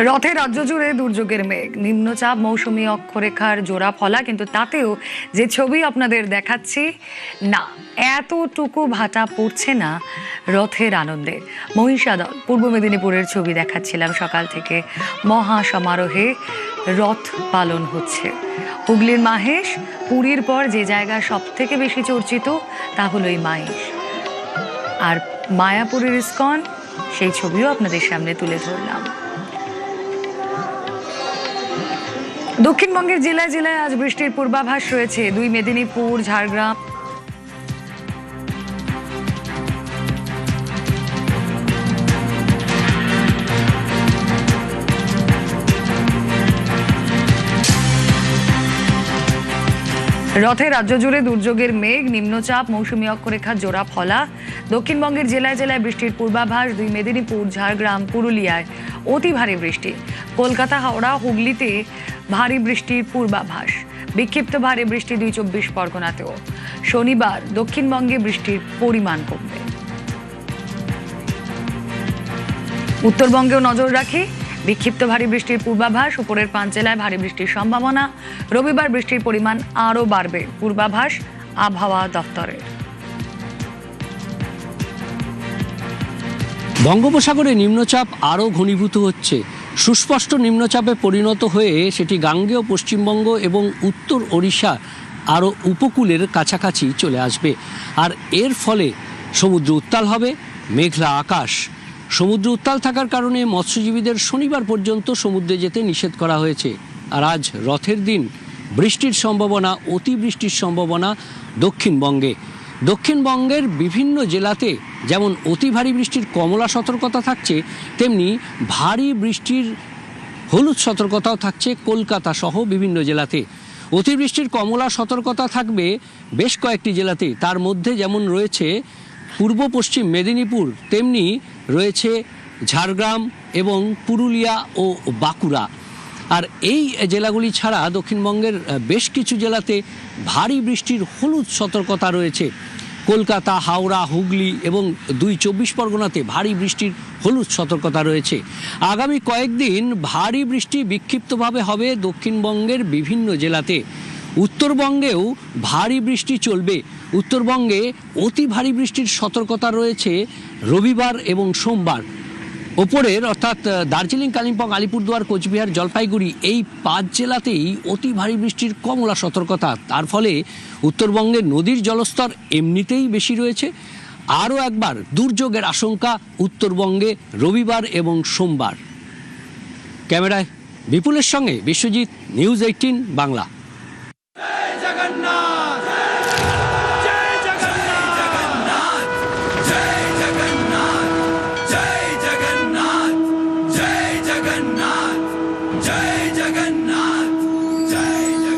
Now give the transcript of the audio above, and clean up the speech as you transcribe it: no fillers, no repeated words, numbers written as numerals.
রথে রাজ্য জুড়ে দুর্যোগের মেঘ, নিম্নচাপ, মৌসুমী অক্ষরেখার জোড়া ফলা, কিন্তু তাতেও যে ছবি আপনাদের দেখাচ্ছি না, এতটুকু ভাটা পড়ছে না রথের আনন্দে। মহিষাদল পূর্ব মেদিনীপুরের ছবি দেখাচ্ছিলাম সকাল থেকে। মহা সমারোহে রথ পালন হচ্ছে। হুগলির মাহেশ, পুরীর পর যে জায়গা সব থেকে বেশি চর্চিত তা হলো এই মাহেশ। আর মায়াপুরের ইস্কন, সেই ছবিও আপনাদের সামনে তুলে ধরলাম। দক্ষিণবঙ্গের জেলায় জেলায় আজ বৃষ্টির পূর্বাভাস রয়েছে। দুই মেদিনীপুর, ঝাড়গ্রাম, রথে রাজ্য জুড়ে দুর্যোগের মেঘ, নিম্নচাপ, মৌসুমী অক্ষরেখার জোড়া ফলা। দক্ষিণবঙ্গের জেলায় জেলায় বৃষ্টির পূর্বাভাস। দুই মেদিনীপুর, ঝাড়গ্রাম, পুরুলিয়ায় অতি ভারী বৃষ্টি। কলকাতা, হাওড়া, হুগলিতে ভারী বৃষ্টির পূর্বাভাস। বিক্ষিপ্ত ভারী বৃষ্টি ২৪ পরগনাতেও। শনিবার দক্ষিণবঙ্গে বৃষ্টির পরিমাণ কমবে। উত্তরবঙ্গেও নজর রাখি। বিক্ষিপ্ত ভারী বৃষ্টির পূর্বাভাস। উপরের ৫ জেলায় ভারী বৃষ্টির সম্ভাবনা। রবিবার বৃষ্টির পরিমাণ আরও বাড়বে, পূর্বাভাস আবহাওয়া দপ্তরের। বঙ্গোপসাগরে নিম্নচাপ আরও ঘনীভূত হচ্ছে। সুস্পষ্ট নিম্নচাপে পরিণত হয়ে সেটি গাঙ্গেয় পশ্চিমবঙ্গ এবং উত্তর ওড়িশা আরও উপকূলের কাছাকাছি চলে আসবে। আর এর ফলে সমুদ্র উত্তাল হবে, মেঘলা আকাশ। সমুদ্র উত্তাল থাকার কারণে মৎস্যজীবীদের শনিবার পর্যন্ত সমুদ্রে যেতে নিষেধ করা হয়েছে। আর আজ রথের দিন বৃষ্টির সম্ভাবনা, অতিবৃষ্টির সম্ভাবনা দক্ষিণবঙ্গে। দক্ষিণবঙ্গের বিভিন্ন জেলাতে যেমন অতি ভারী বৃষ্টির কমলা সতর্কতা থাকছে, তেমনি ভারী বৃষ্টির হলুদ সতর্কতাও থাকছে কলকাতা সহ বিভিন্ন জেলাতে। অতিবৃষ্টির কমলা সতর্কতা থাকবে বেশ কয়েকটি জেলাতে। তার মধ্যে যেমন রয়েছে পূর্ব পশ্চিম মেদিনীপুর, তেমনি রয়েছে ঝাড়গ্রাম এবং পুরুলিয়া ও বাঁকুড়া। আর এই জেলাগুলি ছাড়া দক্ষিণবঙ্গের বেশ কিছু জেলাতে ভারী বৃষ্টির হলুদ সতর্কতা রয়েছে। কলকাতা, হাওড়া, হুগলি এবং ২৪ পরগনাতে ভারী বৃষ্টির হলুদ সতর্কতা রয়েছে। আগামী কয়েকদিন ভারী বৃষ্টি বিক্ষিপ্তভাবে হবে দক্ষিণবঙ্গের বিভিন্ন জেলাতে। উত্তরবঙ্গেও ভারী বৃষ্টি চলবে। উত্তরবঙ্গে অতি ভারী বৃষ্টির সতর্কতা রয়েছে রবিবার এবং সোমবার। ওপরের অর্থাৎ দার্জিলিং, কালিম্পং, আলিপুরদুয়ার, কোচবিহার, জলপাইগুড়ি এই ৫ জেলাতেই অতি ভারী বৃষ্টির কমলা সতর্কতা। তার ফলে উত্তরবঙ্গের নদীর জলস্তর এমনিতেই বেশি রয়েছে। আরও একবার দুর্যোগের আশঙ্কা উত্তরবঙ্গে রবিবার এবং সোমবার। ক্যামেরায় বিপুলের সঙ্গে বিশ্বজিৎ, নিউজ ১৮ বাংলা।